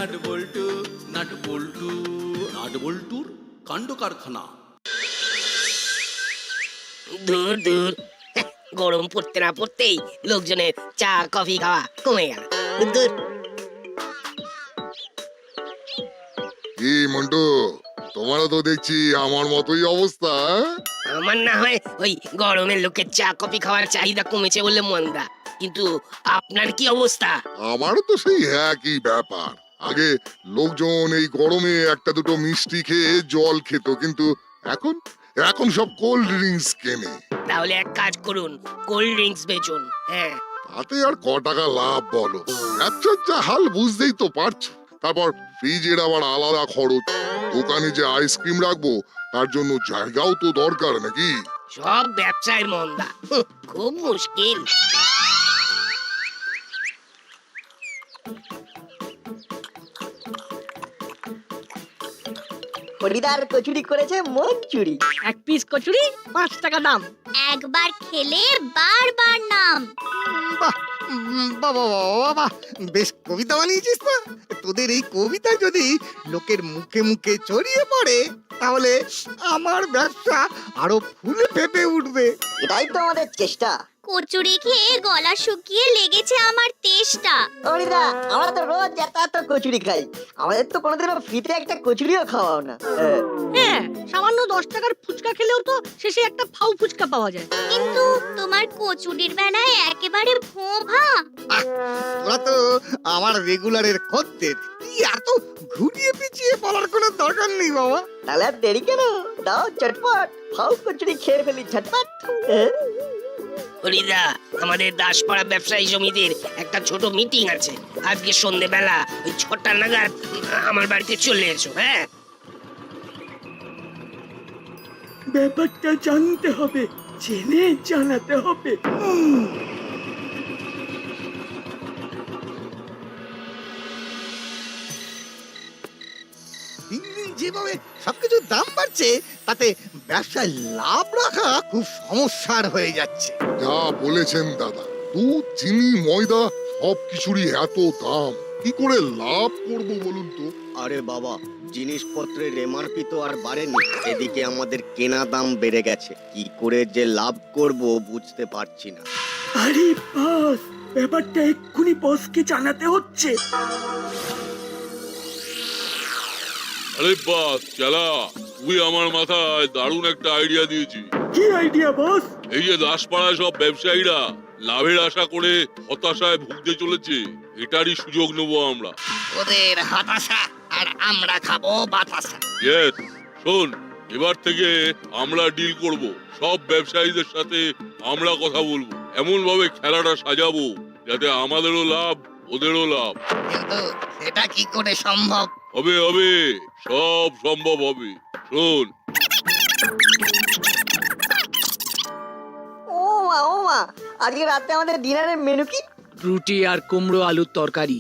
Nut বল্টু nut বল্টু nut বল্টুর কাণ্ড কারখানা। দূর দূর, গরম পড়তে না পড়তেই লোকজনের চা কফি খাওয়া কমে গেল। দূর। কি মন্টু, তোমারও তো দেখছি আমার মতোই অবস্থা। আমার না হয় ওই গরমের লোকের চা কফি খাওয়ার চাহিদা কমেছে বলে মন্দা, কিন্তু আপনার কি অবস্থা? আমারও তো সেই একই ব্যাপার। আগে লোকজন এই গরমে একটা দুটো মিষ্টি খেয়ে জল খেত, কিন্তু এখন এখন সব কোল্ড ড্রিঙ্কস কেনে। তাহলে এক কাজ করুন, কোল্ড ড্রিঙ্কস বেচুন। হ্যাঁ, তাতে আর ক টাকা লাভ বলো? ব্যবসার যা হাল বুঝতেই তো পারছো। তারপর ফ্রিজের আবার আলাদা খরচ, দোকানে যে আইসক্রিম রাখবো তার জন্য জায়গাও তো দরকার নাকি? সব ব্যবসায় মন্দা, খুব মুশকিল। হরিদার কচুরি করেছে মঞ্চুরি। এক পিস কচুরি 5 টাকা দাম। একবার খেলে বারবার নাম। বাহ বাবা বাবা, বেশ কবিতা বানিয়েছিস তো। তোদের এই কবিতা যদি লোকের মুখে মুখে ছড়িয়ে পড়ে তাহলে আমার ব্যবসা আরো ফুলে ফেপে উঠবে। এটাই তো আমাদের চেষ্টা। কচুরি খেয়ে গলা শুকিয়ে লেগেছে আমার তেষ্টা। হরিদা, আমরা তো রোজ এত কচুরি খাই, আমাদের তো কোনোদিনও ফ্রিতে একটা কচুরিও খাওয়াও না। হ্যাঁ, সামান্য 10 টাকার ফুচকা খেলেও তো শেষে একটা ফাউ ফুচকা পাওয়া যায়। কিন্তু তোমার কচুরির বেলায় একেবারে ভোঁভা। তোরা তো আমার রেগুলারের খদ্দের, তুই এত ঘুরিয়ে পিছিয়ে বলার কোনো দরকার নেই বাবা। তাহলে আর দেরি কেন, দাও চটপট ফাউ কচুরি খেয়ে ফেলি ঝটপট। হরিদা, আমাদের দাসপাড়া ব্যবসায়ী সমিতির একটা ছোট মিটিং আছে আজকে সন্ধ্যেবেলা ওই 6টা নাগাদ আমার বাড়িতে চলে এসো। হ্যাঁ, ব্যাপারটা জানতে হবে, জেনে জানাতে হবে। দিন দিন যেভাবে সবকিছুর দাম বাড়ছে তাতে ব্যবসায় লাভ রাখা খুব সমস্যার হয়ে যাচ্ছে। যা বলেছেন দাদা, দুধ চিনি ময়দা সব কিছুরই এত দাম, কি করে লাভ করব বলুন তো? আরে বাবা, জিনিসপত্রের এমআরপি তো আর বাড়েনি, এদিকে আমাদের কেনা দাম বেড়ে গেছে। কি করে যে লাভ করব বুঝতে পারছি না। আরে বস, ব্যাপারটা এক্ষুনি বসকে জানাতে হচ্ছে। আরে বাস চালা, তুই আমার মাথায় দারুণ একটা আইডিয়া দিয়েছি। কি আইডিয়া বস? এই যে দাসপাড়ায় সব ব্যবসায়ীরা লাভের আশা করে হতাশায় ভুগতে চলেছে, এটারই সুযোগ নেব আমরা। ওদের হতাশা আর আমরা খাবো বাতাসা। ইয়েস, শোন, এবার থেকে আমরা ডিল করব, সব ব্যবসায়ীদের সাথে আমরা কথা বলবো, এমন ভাবে খেলাটা সাজাবো যাতে আমাদেরও লাভ ওদেরও লাভ। কিন্তু এটা কি করে সম্ভব? হবে হবে, সব সম্ভব হবে। শোন, ও মা, আজকে রাতে আমাদের ডিনারের মেনু কি? রুটি আর কুমড়ো আলুর তরকারি।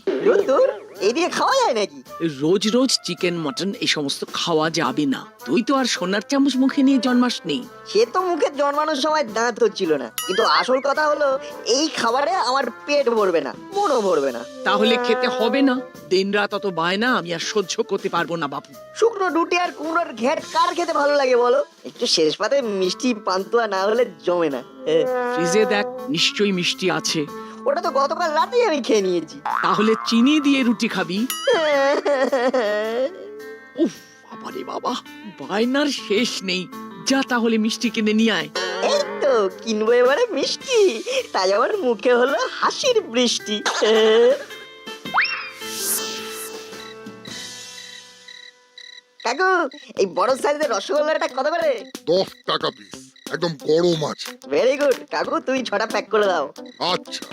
দূর, এই দিয়ে খাওয়া যায় নাকি? রোজ রোজ চিকেন মটন এই সমস্ত খাওয়া যাবে না। তুই তো আর সোনার চামচ মুখে নিয়ে জন্মাসনি। সে তো মুখে জন্মানোর সময় দাঁত হচ্ছিল না, কিন্তু আসল কথা হলো এই খাবারে আমার পেট ভরবে না, মনও ভরবে না। তাহলে খেতে হবে না। দিন রাত অত বায়না আমি আর সহ্য করতে পারবো না বাপু। শুকনো রুটি আর কুমড়োর ঘ্যাট কার খেতে ভালো লাগে বলো? একটু শেষ পাতে মিষ্টি পান্তুয়া না হলে জমে না। ফ্রিজে দেখ, নিশ্চয়ই মিষ্টি আছে। ওটা তো গতকাল রাতেই আমি খেয়ে নিয়েছি। তাহলে চিনি দিয়ে রুটি খাবি? উফ, বাবারে বাবা, বায়নার শেষ নেই। যা তাহলে মিষ্টি কিনে নিয়ে আয়। এই তো কিনবো এবারে মিষ্টি, তাই আমার মুখে হলো হাসির বৃষ্টি। কাকু, এই বড় সাইজের রসগোল্লাটা কত করে? 10 টাকা পিস, একদম গরম আছে। ভেরি গুড কাকু, তুমি 6টা প্যাক করে দাও। আচ্ছা,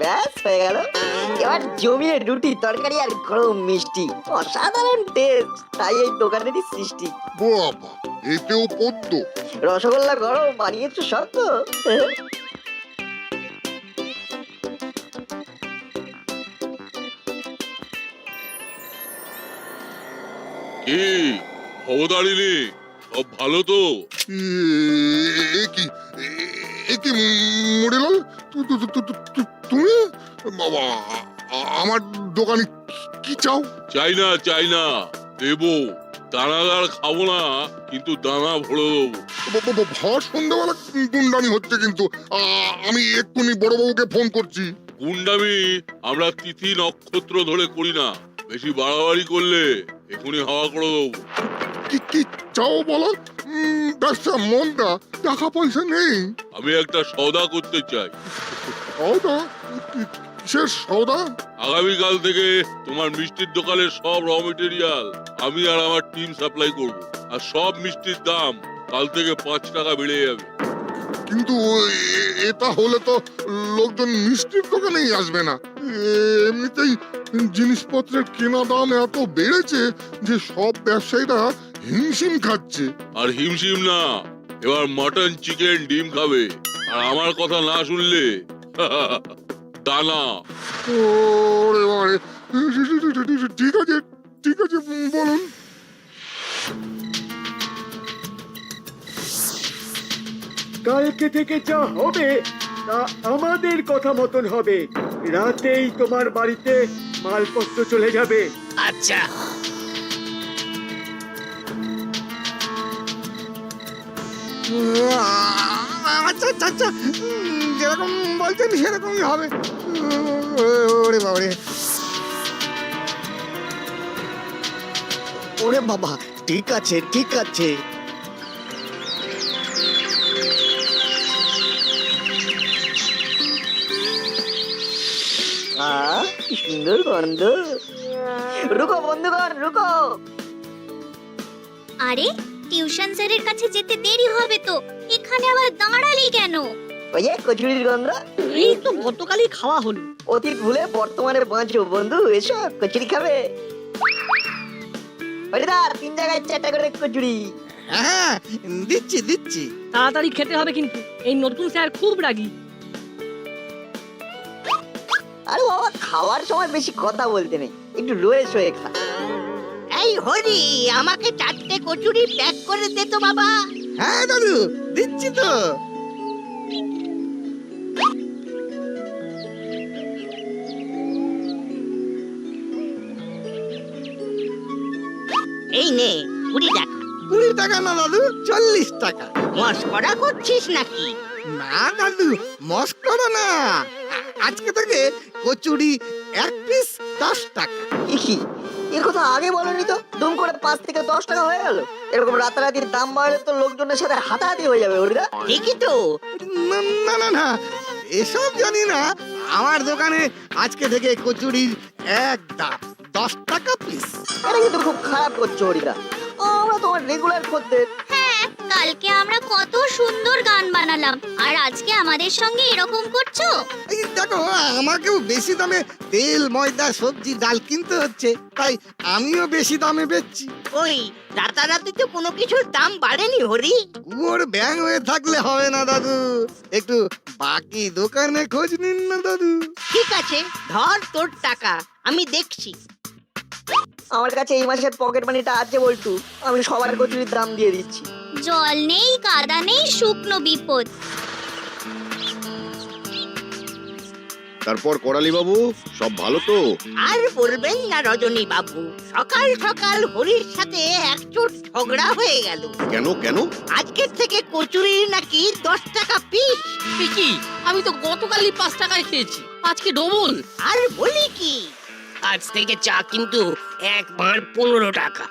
ব্যাস হয়ে গেল। এবার জমিয়ে রুটি তরকারি আর গরম মিষ্টি, অসাধারণ টেস্ট, তাই এই দোকানেরই সৃষ্টি। বাবা, এতেও পদ্ম। রসগোল্লা গরম বানিয়েছো শক্ত। কি খবরদারি নে, সব ভালো তো? এ কি কি মুড়িলাল, তুমি বাবা, আমার দোকানে কি চাও? চাই না দেবো, দানাদার খাবো না, কিন্তু দানা ভরে দেবো। ভর সন্ধ্যাবেলা গুন্ডামি হচ্ছে কিন্তু। আমি এক্ষুনি বড়বাবুকে ফোন করছি। গুন্ডামি আমরা তিথি নক্ষত্র ধরে করি না, বেশি বাড়াবাড়ি করলে এখনই হাওয়া করে দেবো। কি কি চাও বলো? ব্যবসা মন্দা, টাকা পয়সা নেই। আমি একটা সওদা করতে চাই। সওদা? কিসের সওদা? আগামীকাল থেকে তোমার মিষ্টির দোকানের সব র মেটেরিয়াল আমি আর আমার টিম সাপ্লাই করব, আর সব মিষ্টির দাম কাল থেকে 5 টাকা বেড়ে যাবে। কিন্তু এটা হলে তো লোকজন মিষ্টির দোকানেই আসবে না। এমনিতেই জিনিসপত্রের কেনা দাম এত বেড়েছে যে সব ব্যবসায়ীরা হিমশিম খাচ্ছে। আর হিমশিম না, এবার মটন, চিকেন, ডিম খাবে, আর আমার কথা না শুনলে দানা। ওরে বাবারে, ঠিক আছে বলুন। কালকে থেকে যা হবে তা আমাদের কথা মতন হবে। রাতেই তোমার বাড়িতে মালপত্র চলে যাবে। আচ্ছা, আচ্ছা আচ্ছা আচ্ছা, যেরকম বলছেন সেরকমই হবে। ওরে বাবারে, ওরে বাবা, ঠিক আছে ঠিক আছে। কি সুন্দর গন্ধ। রুকো বন্ধুগণ, রুকো। আরে টিউশন স্যারের কাছে যেতে দেরি হবে তো, এখানে আবার দাঁড়ালি কেন? ওই যে কচুরির গন্ধ, এই তো গতকালই খাওয়া হলো। অতীত ভুলে বর্তমানে বাঁচো বন্ধু। এসো, কচুরি খাবে? হরিদার, 3 জায়গায় 4টা করে কচুরি। হ্যাঁ দিচ্ছি। তাড়াতাড়ি খেতে হবে কিন্তু, এই নতুন স্যার খুব রাগী। আরে বাবা, খাওয়ার সময় বেশি কথা বলতে নেই, একটু রয়ে শোয়ে খা। এই হরি, আমাকে 4টে কচুরি প্যাক করে দে তো বাবা। হ্যাঁ দাদু, দিচ্ছি তো। এই নে 20 টাকা। 20 টাকা না দাদু, 40 টাকা। মস্করা করছিস নাকি? না দাদু, মস্করা না। আজকে থেকে কচুরি 1 পিস 10 টাকা। কি এর কথা আগে বলনি তো? দুম করে 5 থেকে 10 টাকা হয়ে গেল। এরকম রাতারাতির দাম বাড়লে তো লোকজনের সাথে হাতাহাতি হয়ে যাবে। হরিদা, ঠিকই তো। না, এসব জানি না। আমার দোকানে আজকে থেকে কচুরির এক দাম 10 টাকা পিস। এটা কিন্তু খুব খারাপ করছো হরিদা। আমরা তোমার রেগুলার খদ্দের। হ্যাঁ, কালকে আমরা কত সুন্দর গান বানালাম, আর আজকে আমাদের সঙ্গে এরকম করছো? এই দেখো, আমাকেও বেশি দামে তেল, ময়দা, সবজি, ডাল কিনতে হচ্ছে, তাই আমিও বেশি দামে বেচছি। ওই রাতারাতি তো কোনো কিছুর দাম বাড়েনি হরি। কুয়োর ব্যাং হয়ে থাকলে হবে না দাদু, একটু বাকি দোকানে খোঁজ নিন না দাদু। ঠিক আছে, ধর তোর টাকা, আমি দেখছি। আমার কাছে এই মাসের পকেট মানিটা আছে বলটু, আমি সবার কচুরির দাম দিয়ে দিচ্ছি। জল নেই, কাদা নেই, শুকনো বিপদ। তারপর করালি বাবু, সব ভালো তো? আর বলবেন না রজনী বাবু, সকাল সকাল হরির সাথে একচোট ঝগড়া হয়ে গেল। কেন? আজকের থেকে কচুরি নাকি 10 টাকা পিস। কি, আমি তো গতকালই 5 টাকায় খেয়েছি, আজকে ডবল। আর বলি কি, আজ থেকে চা কিন্তু 1 ভাঁড় 15 টাকা।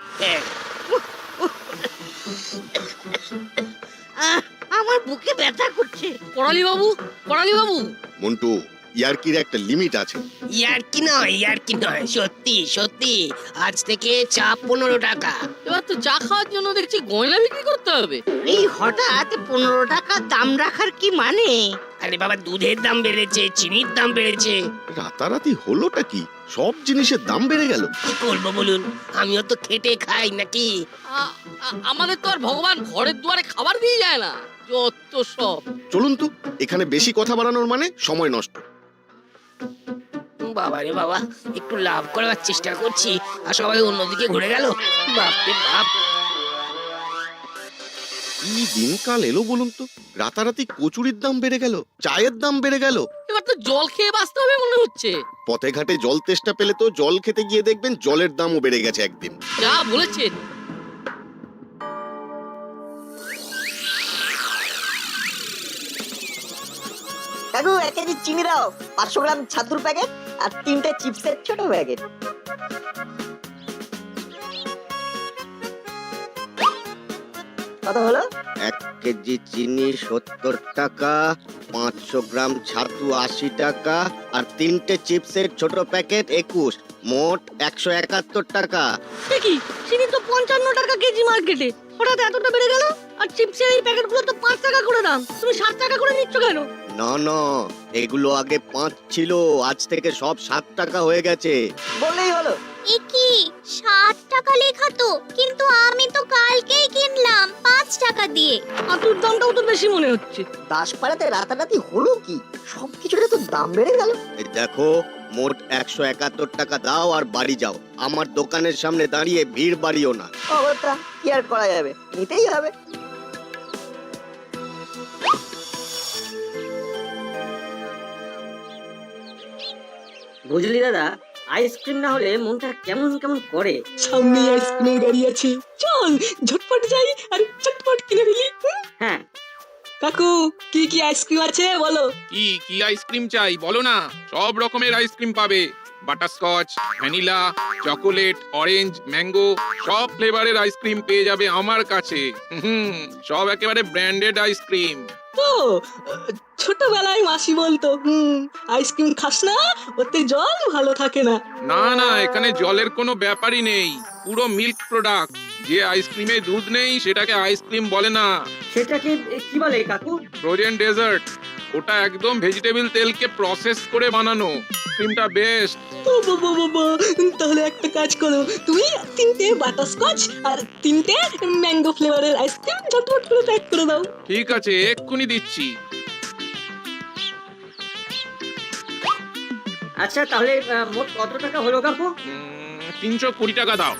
আমার বুকে ব্যথা করছে। করালি বাবু। মন্টু, ইয়ার্কির একটা লিমিট আছে। ইয়ার্কি নয়, সত্যি আজ থেকে চা 15 টাকা। এবার তো চা খাওয়ার জন্য দেখছি গয়না বিক্রি করতে হবে। এই হঠাৎ 15 টাকা দাম রাখার কি মানে? আরে বাবা, দুধের দাম বেড়েছে, চিনির দাম বেড়েছে। রাতারাতি হলোটা কি? সব জিনিসের দাম বেড়ে গেল। কি করবো বলুন, আমিও তো খেটে খাই নাকি। আমাদের তো আর ভগবান ঘরের দুয়ারে খাবার দিয়ে যায় না, যত সব। চলুন তো, এখানে বেশি কথা বাড়ানোর মানে সময় নষ্ট। বাবারে বাবা, একটু লাভ করার চেষ্টা করছি আর সবাই অন্যদিকে ঘুরে গেল। বাপরে বাপ। কি দিনকাল এলো বলুন তো, রাতারাতি কচুরির দাম বেড়ে গেল, চায়ের দাম বেড়ে গেল। এবার তো জল খেয়ে বাঁচতে হবে মনে হচ্ছে। পথে ঘাটে জল তেষ্টা পেলে তো জল খেতে গিয়ে দেখবেন জলের দামও বেড়ে গেছে একদিন। যা বলেছেন। কাকু 1 কেজি চিনি দাও, 500 গ্রাম ছাতুর প্যাকেট আর 3টে চিপসের ছোট প্যাকেট। কত হলো? 1 কেজি চিনি 70 টাকা, 500 গ্রাম ছাতু 80 টাকা, আর 3টে চিপসের ছোট প্যাকেট 21, মোট 171 টাকা। কি চিনি তো 55 টাকা কেজি মার্কেটে, হঠাৎ এতটা বেড়ে গেল? আর চিপসের এই প্যাকেটগুলো তো 5 টাকা করে দাম, তুমি 7 টাকা করে নিচ্ছ কেন? না না, এগুলো আগে 5 ছিল, আজ থেকে সব 7 টাকা হয়ে গেছে। বললেই হলো। এ কি 7 টাকা লেখা তো, কিন্তু আমি তো কালকেই কিনলাম 5 টাকা দিয়ে। আতুর দামটাও তো বেশি মনে হচ্ছে। দাসপাড়াতে রাতারাতি হলো কি? সবকিছুর তো দাম বেড়ে গেল। এই দেখো, মোট 171 টাকা দাও আর বাড়ি যাও। আমার দোকানের সামনে দাঁড়িয়ে ভিড় বাড়িও না। অবস্থা কি আর করা যাবে, নিতেই হবে। বুঝলি দাদা, আইসক্রিম না হলে মনটা কেমন কেমন করে। সামনে আইসক্রিমের গাড়ি আছে, চল ঝটপট যাই আর চটপট কিনে ফেলি। হ্যাঁ কাকু কি কি আইসক্রিম আছে বলো? কি কি আইসক্রিম চাই বলো না, সব রকমের আইসক্রিম পাবে। Butterscotch, vanilla, chocolate, orange, mango, সব ফ্লেভারের আইসক্রিম পেয়ে যাবে আমার কাছে। সব একেবারে ব্র্যান্ডেড আইসক্রিম। তো ছোটবেলায় মাসি বলতো আইসক্রিম খাস না, ওতে জল ভালো থাকে না। না না, এখানে জলের কোনো ব্যাপারই নেই, পুরো মিল্ক প্রোডাক্ট। যে আইসক্রিমে দুধ নেই সেটাকে আইসক্রিম বলে না। সেটাকে কি বলে কাকু? Frozen dessert. ওটা একদম ভেজিটেবল তেলকে প্রসেস করে বানানো। ক্রিমটা বেস্ট। ও বাবা বাবা, তাহলে একটা কাজ করো, তুমি 3টে বাটারস্কচ আর 3টে ম্যাঙ্গো ফ্লেভারের আইসক্রিম ঝটপট করে প্যাক করে দাও। ঠিক আছে, এক্ষুনি দিচ্ছি। আচ্ছা তাহলে মোট কত টাকা হলো কাকু? 320 টাকা দাও।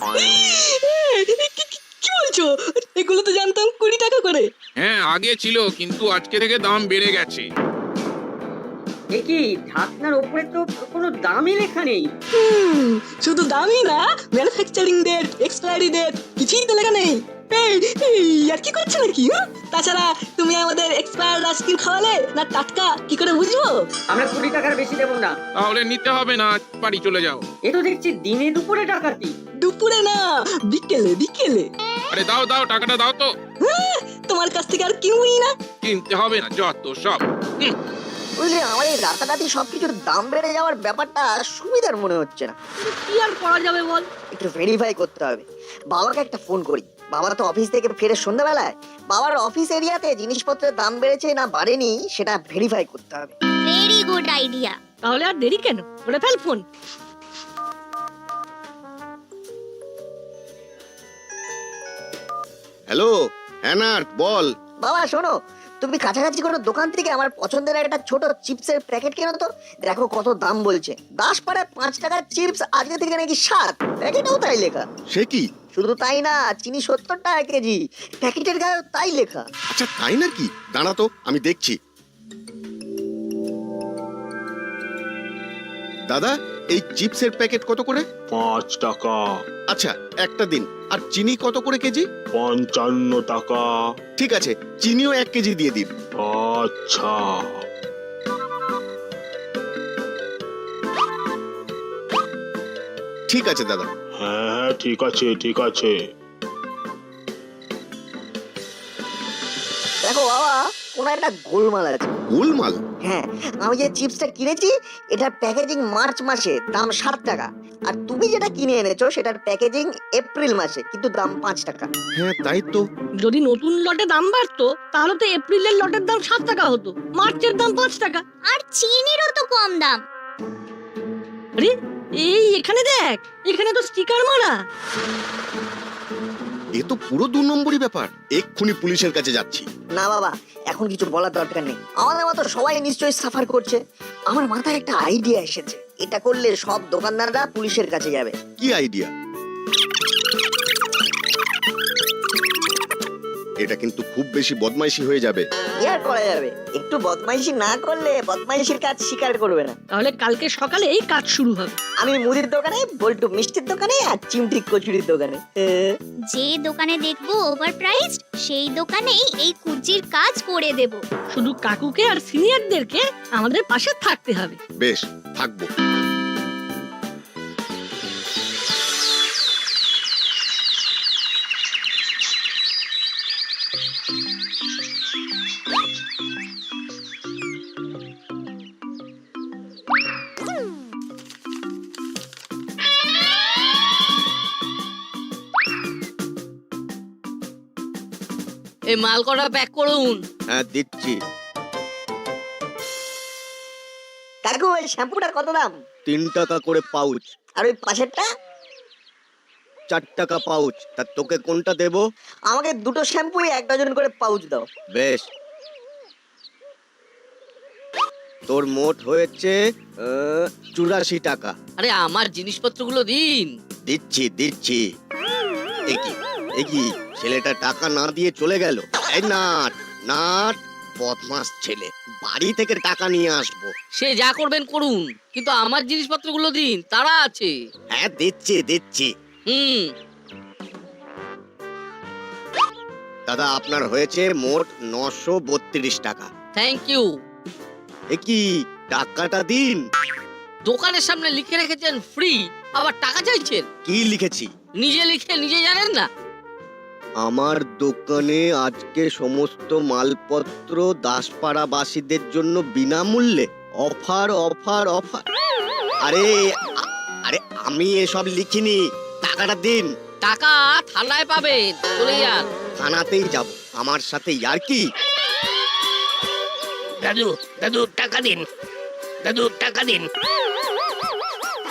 কি বলছো? এগুলো তো জানতাম 20 টাকা করে। হ্যাঁ আগে ছিল, কিন্তু আজকে থেকে দাম বেড়ে গেছে। এ কি ঢাকনার উপরে তো কোনো দামই লেখা নেই। শুধু দামই না, ম্যানুফ্যাকচারিং ডেট, এক্সপায়ারি ডেট কিছুই তো লেখা নেই। এই আর কি করছো নাকি? তাছাড়া তুমি আমাদের এক্সপায়ার্ড আইসক্রিম খাওয়ালে না টাটকা, কি করে বুঝবো? আমরা 20 টাকার বেশি দেবো না। তাহলে নিতে হবে না, বাড়ি চলে যাও। এ তো দেখছি দিনে দুপুরে ডাকাতি। দুপুরে না, বিকেলে বিকেলে। আরে দাও দাও, টাকাটা দাও তো। তোমার কাছ থেকে আর কিনবই না। কিনতে হবে না, যত সব। বুঝলি, আমার এই রাতারাতি সবকিছুর দাম বেড়ে যাওয়ার ব্যাপারটা সুবিধার মনে হচ্ছে না। কি আর করা যাবে বল? একটু ভেরিফাই করতে হবে। বাবাকে একটা ফোন করি। বাবা তো অফিস থেকে ফেরে সন্ধ্যাবেলায়, বাবার অফিস এরিয়াতে জিনিসপত্রের দাম বেড়েছে না বাড়েনি সেটা ভেরিফাই করতে হবে। Very good idea. তাহলে আর দেরি কেন, করে ফেল ফোন। হ্যালো হ্যানার, বল। বাবা শোনো, তুমি কাছাকাছি কোনো দোকান থেকে আমার পছন্দের একটা ছোট চিপসের প্যাকেট কেনো তো। দেখো কত দাম বলছে। দাসপাড়ায় 5 টাকার চিপস আজকে থেকে নাকি 7, প্যাকেটেও তাই লেখা। সে কি? শুধু তাই না, চিনি 70 টাকা কেজি, প্যাকেটের গায়ে তাই লেখা। আচ্ছা তাই নাকি? দাঁড়া তো, আমি দেখছি। দাদা, এই চিপসের প্যাকেট কত করে? 5 টাকা। আচ্ছা একটা দিন। আর চিনি কত করে কেজি? 55 টাকা। ঠিক আছে, চিনিও 1 কেজি দিয়ে দিন। আচ্ছা। ঠিক আছে দাদা। হ্যাঁ ঠিক আছে ঠিক আছে। দেখো বাবা, কোন একটা গোলমাল আছে। গোলমাল? হ্যাঁ, আমি যে চিপসটা কিনেছি এটার প্যাকেজিং মার্চ মাসে, দাম 7 টাকা। আর তুমি যেটা কিনে এনেছো সেটার প্যাকেজিং এপ্রিল মাসে, কিন্তু দাম 5 টাকা। হ্যাঁ তাই তো। যদি নতুন লটে দাম বাড়তো তাহলে তো এপ্রিলের লটের দাম 7 টাকা হতো, মার্চের দাম 5 টাকা। আর চিনিরও তো কম দাম। আরে এই এখানে দেখ, এখানে তো স্টিকার মারা। এ তো পুরো 2 নম্বরই ব্যাপার। এক্ষুনি পুলিশের কাছে যাচ্ছি। না বাবা, এখন কিছু বলার দরকার নেই। আমাদের মতো সবাই নিশ্চয়ই সাফার করছে। আমার মাথায় একটা আইডিয়া এসেছে। এটা করলে সব দোকানদাররা পুলিশের কাছে যাবে। কি আইডিয়া? এটা কিন্তু খুব বেশি বদমাইশি হয়ে যাবে। কি আর করা যাবে, একটু বদমাইশি না করলে বদমাইশির কাজ স্বীকার করবে না। তাহলে কালকে সকালে এই কাজ শুরু হবে। আমি মুদির দোকানে, বল্টু মিষ্টির দোকানে, আর চিমটি কচুরির দোকানে। যে দোকানে দেখবো ওভার প্রাইসড সেই দোকানেই এই কুচির কাজ করে দেব। শুধু কাকুকে আর সিনিয়রদেরকে আমাদের পাশে থাকতে হবে। বেশ, থাকবো। এই মাল কটা প্যাক করুন। হ্যাঁ, দিচ্ছি। কাকু ওই শ্যাম্পুটার কত দাম? 3 টাকা করে পাউচ। আর ওই পাশেরটা? 4 টাকা পাউচ। তা তোকে কোনটা দেব? আমাকে দুটো শ্যাম্পুই 1 ডজন করে পাউচ দাও। বেশ, তোর মোট হয়েছে 84 টাকা। আরে আমার জিনিসপত্রগুলো দিন। দিচ্ছি দিচ্ছি। একি ছেলেটা টাকা না দিয়ে চলে গেল। এই নাট নাট, বদমাস ছেলে, বাড়ি থেকে টাকা নিয়ে আসবো। সে যা করবেন করুন, কিন্তু আমার জিনিসপত্রগুলো দিন, তারা আছে। হ্যাঁ, দিচ্ছি দিচ্ছি। দাদা, আপনার হয়েছে মোট 932 টাকা। Thank you. একি টাকাটা দিন। দোকানের সামনে লিখে রেখেছেন ফ্রি, আবার টাকা চাইছেন? কি লিখেছি? নিজে লিখে নিজে জানেন না? আমার দোকানে আজকে সমস্ত মালপত্র দাসপাড়াবাসীদের জন্য বিনামূল্যে। Offer offer offer. আরে আরে আমি এসব লিখিনি, টাকাটা দিন। টাকা থানায় পাবেন, চলে যান। থানাতেই যাব, আমার সাথে আর কি? দাদু দাদু টাকা দিন, দাদু টাকা দিন।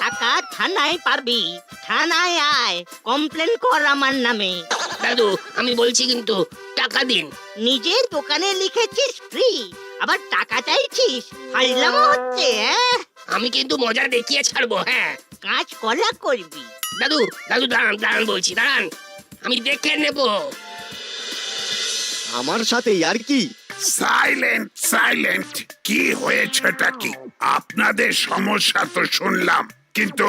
টাকা থানায় পারবি, থানায় আয়, কমপ্লেন কর আমার নামে। দাদু আমি বলছি কিন্তু টাকা দিন। নিজের দোকানে লিখেছিস ফ্রি, আবার টাকা চাইছিস? ফাইলাম হচ্ছে। আমি কিন্তু মজা দেখিয়ে ছাড়বো। হ্যাঁ, কাজ কলা করবি। দাদু দাদু দাঁড়ান দাঁড়ান বলছি, দাঁড়ান, আমি দেখে নেব। আমার সাথে আর কি? সাইলেন্ট সাইলেন্ট, কি হয়েছেটা কি? আপনাদের সমস্যা তো শুনলাম, কিন্তু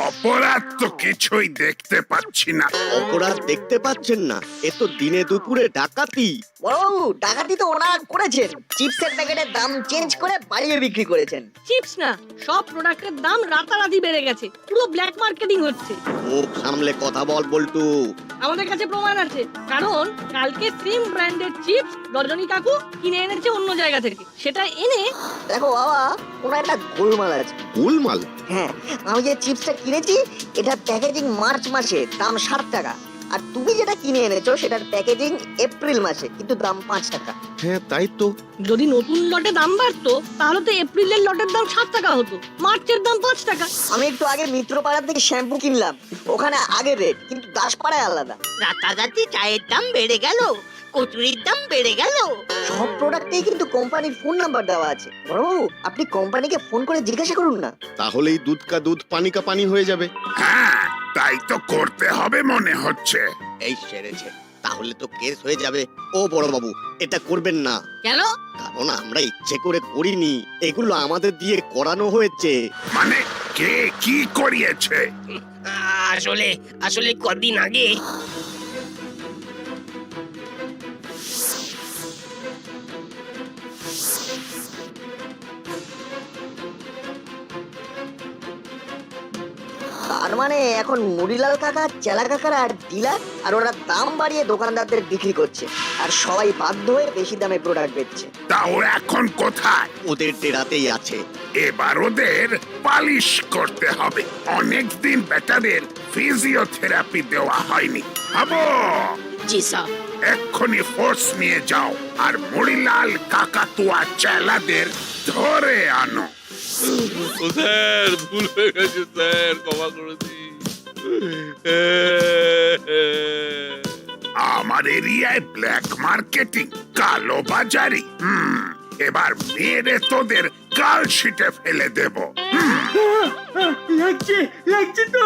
অপরাধ তো কিছুই দেখতে পাচ্ছি না। অপরাধ দেখতে পাচ্ছেন না? এ তো দিনে দুপুরে ডাকাতি। বড়বাবু, ডাকাতি তো ওনারা করেছেন। চিপসের প্যাকেটের দাম চেঞ্জ করে বাড়িয়ে বিক্রি করেছেন। চিপস না, সব প্রোডাক্টের দাম রাতারাতি বেড়ে গেছে। পুরো ব্ল্যাক মার্কেটিং হচ্ছে। মুখ সামলে কথা বল বল্টু। আমাদের কাছে প্রমাণ আছে, কারণ কালকে সেম ব্র্যান্ডের চিপস রজনী কাকু কিনে এনেছে অন্য জায়গা থেকে। সেটা এনে দেখো বাবা, ওনার একটা গোলমাল আছে। গোলমাল? হ্যাঁ, আমি যে চিপসটা কিনেছি এটার প্যাকেজিং মার্চ মাসে, দাম 7 টাকা। আর তুমি যেটা কিনে এনেছো সেটার প্যাকেজিং এপ্রিল মাসে, কিন্তু দাম 5 টাকা। হ্যাঁ, তাই তো। যদি নতুন লটে দাম বাড়তো তাহলে তো এপ্রিলের লটের দাম 7 টাকা হতো, মার্চের দাম 5 টাকা। আমি একটু আগে মিত্রপাড়া থেকে শ্যাম্পু কিনলাম, ওখানে আগের রেট, কিন্তু দাসপাড়ায় আলাদা। রাতারাতি চায়ের দাম বেড়ে গেল, কচুরির দাম বেড়ে গেল। সব প্রোডাক্টেই কিন্তু কোম্পানির ফোন নাম্বার দেওয়া আছে। বড়বাবু, আপনি কোম্পানিকে ফোন করে জিজ্ঞাসা করুন না। তাহলেই দুধ কা দুধ পানি কা পানি হয়ে যাবে। হ্যাঁ, তাই তো করতে হবে মনে হচ্ছে। এই সেরেছে, তাহলে তো কেস হয়ে যাবে। ও বড় বাবু, এটা করবেন না। কেন? কারণ আমরা ইচ্ছে করে করিনি, এগুলো আমাদের দিয়ে করানো হয়েছে। মানে কে কি করিয়েছে? আসলে আসলে কদিন আগে তার মানে এখন মুড়িলাল কাকা, চেলা কাকার আর ডিলার, আর ওরা দাম বাড়িয়ে দোকানদারদের বিক্রি করছে, আর সবাই বাধ্য হয়ে বেশি দামে প্রোডাক্ট বেচছে। তা ওরা এখন কোথায়? ওদের টেরাতেই আছে। এবার ওদের পালিশ করতে হবে। অনেকদিন বেটাদের ফিজিওথেরাপি দেওয়া হয়নি। আবো, জি স্যার। এক্ষুনি ফোর্স নিয়ে যাও আর মুড়িলাল কাকাতুয়া চেলাদের ধরে আনো। ও স্যার, ভুল হয়ে গেছে স্যার, ক্ষমা করে দিন। আমার এরিয়ায় ব্ল্যাক মার্কেটিং, কালো বাজারি। এবার মেরে তোদের কাল শিটে ফেলে দেব। লাগছে লাগছে তো।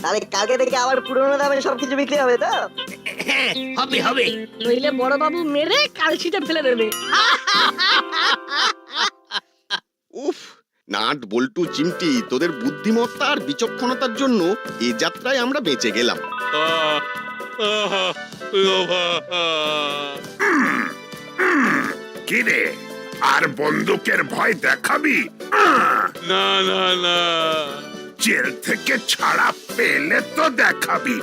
তাহলে কালকে থেকে আবার পুরোনো দামে সবকিছু বিক্রি হবে তো? হ্যাঁ হবে হবে। নইলে বড়বাবু মেরে কালছিটা ফেলে দেবে। উফ, নাট বল্টু চিমটি তোদের বুদ্ধিমত্তা আর বিচক্ষণতার জন্য এ যাত্রায় আমরা বেঁচে গেলাম। কিরে আর বন্দুকের ভয় দেখাবি? না না না, জেল থেকে ছাড়া পেলে তো দেখাবি।